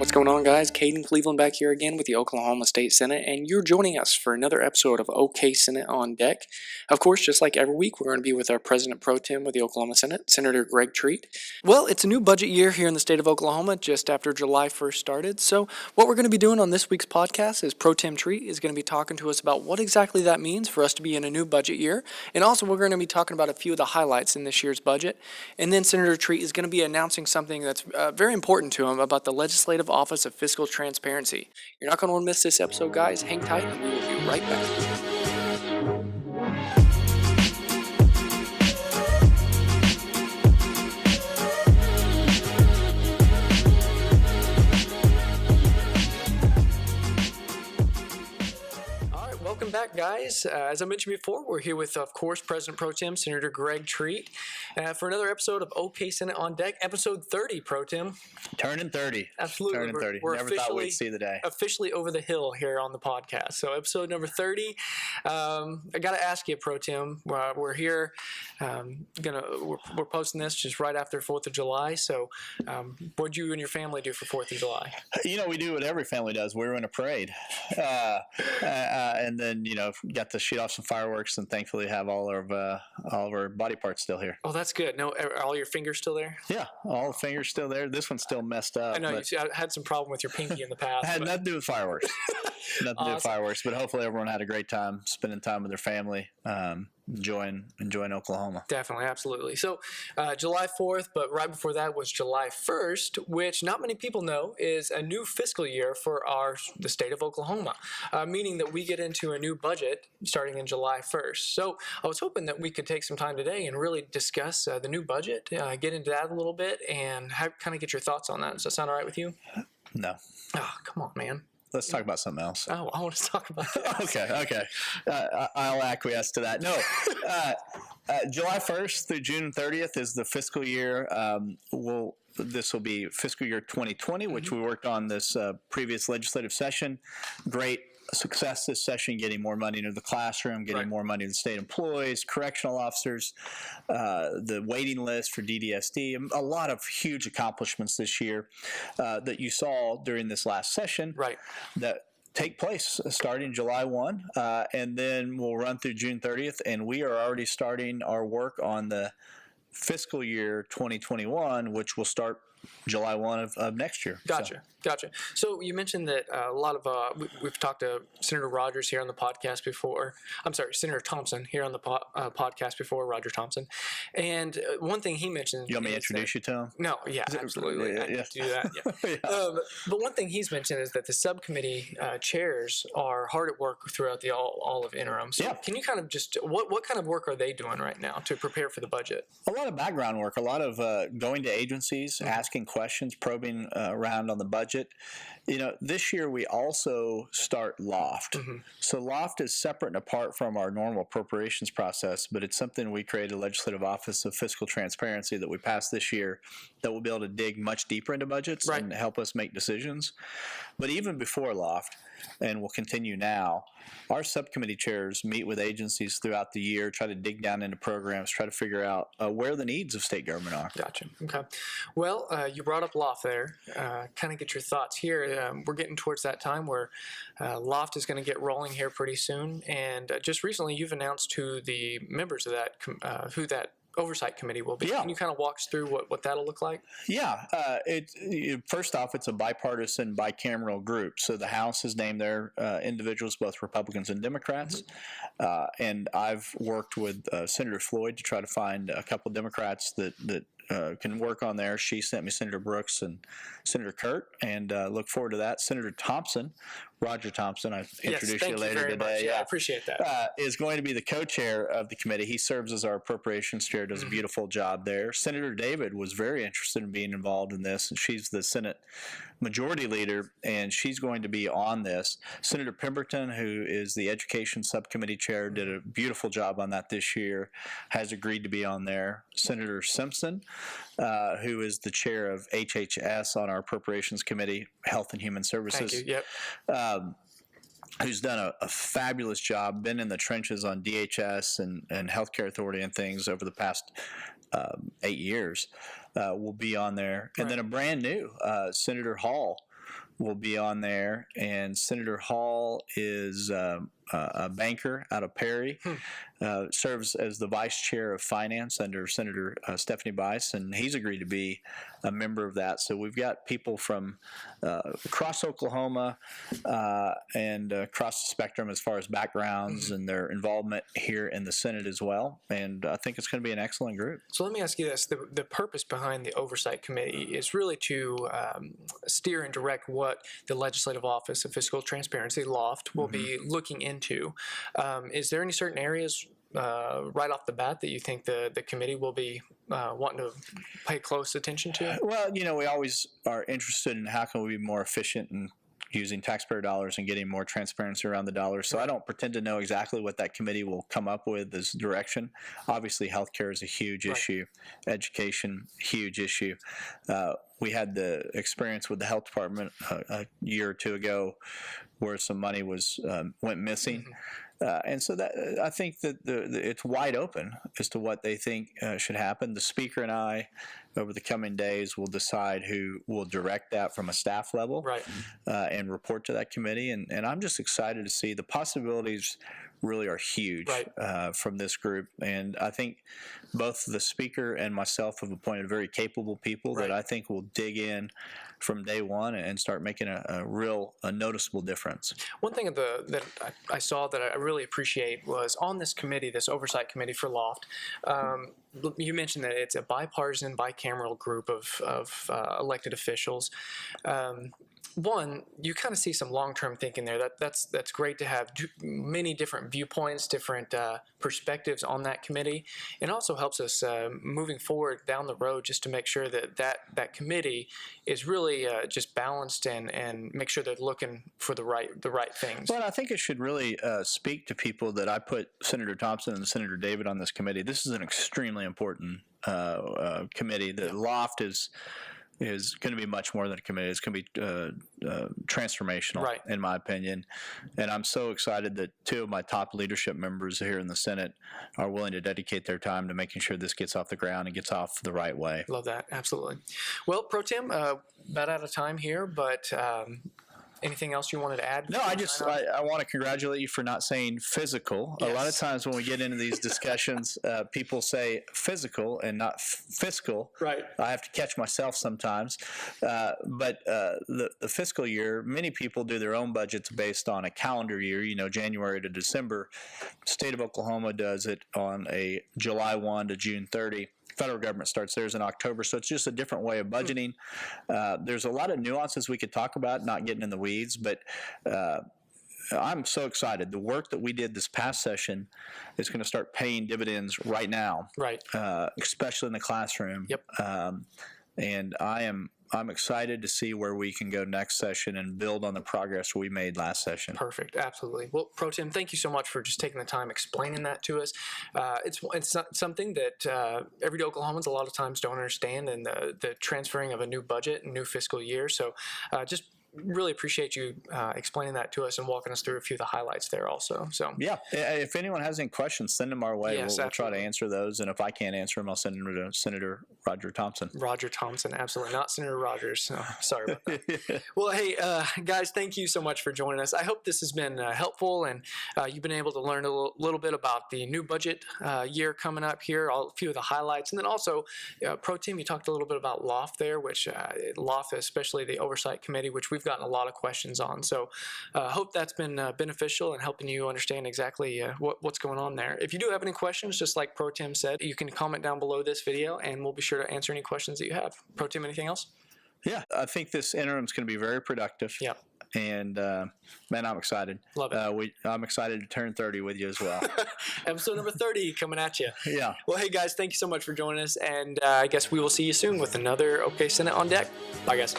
What's going on, guys? Caden Cleveland back here again with the Oklahoma State Senate, and you're joining us for another episode of OK Senate on Deck. Of course, just like every week, we're going to be with our President Pro Tem of the Oklahoma Senate, Senator Greg Treat. Well, it's a new budget year here in the state of Oklahoma, just after July 1st started. So what we're going to be doing on this week's podcast is Pro Tem Treat is going to be talking to us about what exactly that means for us to be in a new budget year. And also, we're going to be talking about a few of the highlights in this year's budget. And then Senator Treat is going to be announcing something that's very important to him about the Legislative Office of Fiscal Transparency. You're not going to want to miss this episode, guys. Hang tight, and we will be right back. Welcome back, guys. As I mentioned before, we're here with, of course, President Pro Tem, Senator Greg Treat, for another episode of OK Senate on Deck, episode 30, Pro Tem. Turning 30. Absolutely. Turning 30. We're Never thought we'd see the day. Officially over the hill here on the podcast. So episode number 30. I got to ask you, Pro Tem, we're here. We're posting this just right after 4th of July. So what'd you and your family do for 4th of July? You know, we do what every family does. We were in a parade. And then, got to shoot off some fireworks and thankfully have all of our body parts still here. Oh, that's good. No, are all your fingers still there? Yeah, all the fingers still there. This one's still messed up. I know you had some problem with your pinky in the past. Had nothing to do with fireworks. Nothing to do with fireworks, but hopefully everyone had a great time spending time with their family. Enjoying Oklahoma. Definitely, absolutely. So July 4th, but right before that was July 1st, which not many people know is a new fiscal year for the state of Oklahoma, meaning that we get into a new budget starting in July 1st. So I was hoping that we could take some time today and really discuss the new budget, get into that a little bit, and kind of get your thoughts on that. Does that sound all right with you? No. Oh, come on, man. Let's talk about something else. Oh, I want to talk about that. Okay. I'll acquiesce to that. No, July 1st through June 30th is the fiscal year. This will be fiscal year 2020, which we worked on this previous legislative session. Great success this session, getting more money into the classroom, getting more money to state employees, correctional officers, the waiting list for DDSD, a lot of huge accomplishments this year that you saw during this last session that take place starting July 1, and then we'll run through June 30th, and we are already starting our work on the fiscal year 2021, which will start July 1 of next year. Gotcha. So you mentioned that a lot of we've talked to Senator Rogers here on the podcast before. I'm sorry, Senator Thompson here on the podcast before, Roger Thompson. And one thing he mentioned. You want me to introduce you to him? No, yeah, absolutely. I need to do that. Yeah. But one thing he's mentioned is that the subcommittee chairs are hard at work throughout the all of interim. So can you kind of just what kind of work are they doing right now to prepare for the budget? A lot of background work, a lot of going to agencies, asking questions, probing around on the budget. This year we also start LOFT. So LOFT is separate and apart from our normal appropriations process, but it's something we created, a Legislative Office of Fiscal Transparency, that we passed this year that will be able to dig much deeper into budgets and help us make decisions. But even before LOFT, and will continue now, our subcommittee chairs meet with agencies throughout the year, try to dig down into programs, try to figure out where the needs of state government are. Gotcha. Okay. Well, you brought up LOFT there. Kind of get your thoughts here. We're getting towards that time where LOFT is going to get rolling here pretty soon. And just recently you've announced to the members of that who that Oversight Committee will be. Can you kind of walk us through what that'll look like? Yeah. First off, it's a bipartisan, bicameral group. So the House has named their individuals, both Republicans and Democrats. And I've worked with Senator Floyd to try to find a couple of Democrats that can work on there. She sent me Senator Brooks and Senator Kurt, and look forward to that. Senator Thompson, Roger Thompson, I introduce you later today. Yeah, I appreciate that. Is going to be the co-chair of the committee. He serves as our appropriations chair, does a beautiful job there. Senator David was very interested in being involved in this, and she's the Senate Majority Leader, and she's going to be on this. Senator Pemberton, who is the Education Subcommittee chair, did a beautiful job on that this year, has agreed to be on there. Senator Simpson, who is the chair of HHS on our Appropriations Committee, Health and Human Services. Thank you. Yep. Who's done a fabulous job, been in the trenches on DHS and Healthcare Authority and things over the past 8 years, will be on there. And then a brand new Senator Hall, will be on there, and Senator Hall is a banker out of Perry, serves as the vice chair of finance under Senator Stephanie Bice, and he's agreed to be a member of that. So we've got people from across Oklahoma and across the spectrum as far as backgrounds and their involvement here in the Senate as well. And I think it's going to be an excellent group. So let me ask you this. The purpose behind the Oversight Committee is really to steer and direct what the Legislative Office of Fiscal Transparency, LOFT, will be looking into. Is there any certain areas right off the bat that you think the committee will be wanting to pay close attention to? Well, we always are interested in how can we be more efficient in using taxpayer dollars and getting more transparency around the dollars. So I don't pretend to know exactly what that committee will come up with as direction. Obviously, healthcare is a huge issue. Education, huge issue. We had the experience with the health department a year or two ago where some money went missing. And so that I think that it's wide open as to what they think should happen. The Speaker and I, over the coming days, will decide who will direct that from a staff level and report to that committee. And I'm just excited to see the possibilities really are huge from this group. And I think both the Speaker and myself have appointed very capable people that I think will dig in from day one and start making a noticeable difference. One thing that I saw that I really appreciate was on this committee, this Oversight Committee for LOFT, you mentioned that it's a bipartisan, bicameral group of elected officials. One, you kind of see some long-term thinking there. That's great to have many different viewpoints, different perspectives on that committee. It also helps us moving forward down the road just to make sure that committee is really just balanced and make sure they're looking for the right things. Well, I think it should really speak to people that I put Senator Thompson and Senator David on this committee. This is an extremely important committee. The LOFT is going to be much more than a committee. It's going to be transformational, in my opinion. And I'm so excited that two of my top leadership members here in the Senate are willing to dedicate their time to making sure this gets off the ground and gets off the right way. Love that. Absolutely. Well, Pro Tem, about out of time here, but anything else you wanted to add? No, I want to congratulate you for not saying physical. Yes. A lot of times when we get into these discussions, people say physical and not fiscal. Right. I have to catch myself sometimes. But the fiscal year, many people do their own budgets based on a calendar year, January to December. The state of Oklahoma does it on a July 1 to June 30. Federal government starts theirs in October, so it's just a different way of budgeting. There's a lot of nuances we could talk about, not getting in the weeds, but I'm so excited. The work that we did this past session is going to start paying dividends right now, especially in the classroom. Yep. And I'm excited to see where we can go next session and build on the progress we made last session. Perfect. Absolutely. Well, Pro Tem, thank you so much for just taking the time explaining that to us. It's something that everyday Oklahomans a lot of times don't understand, and the transferring of a new budget and new fiscal year. So just really appreciate you explaining that to us and walking us through a few of the highlights there also. So yeah, if anyone has any questions, send them our way. Yes, we'll try to answer those, and if I can't answer them, I'll send them to Senator Roger Thompson. Roger Thompson, absolutely, not Senator Rogers. So, sorry about that. Well, hey, guys, thank you so much for joining us. I hope this has been helpful, and you've been able to learn a little bit about the new budget year coming up here, a few of the highlights, and then also, Pro Tem, you talked a little bit about LOFT there, which LOFT, especially the Oversight Committee, which we've gotten a lot of questions on. So hope that's been beneficial in helping you understand exactly what's going on there. If you do have any questions, just like Pro Tem said, you can comment down below this video and we'll be sure to answer any questions that you have. Pro Tem, anything else? Yeah, I think this interim is going to be very productive. Yeah. And man, I'm excited. Love it. I'm excited to turn 30 with you as well. Episode number 30 coming at you. Yeah. Well, hey guys, thank you so much for joining us, and I guess we will see you soon with another OK Senate on Deck. Bye, guys.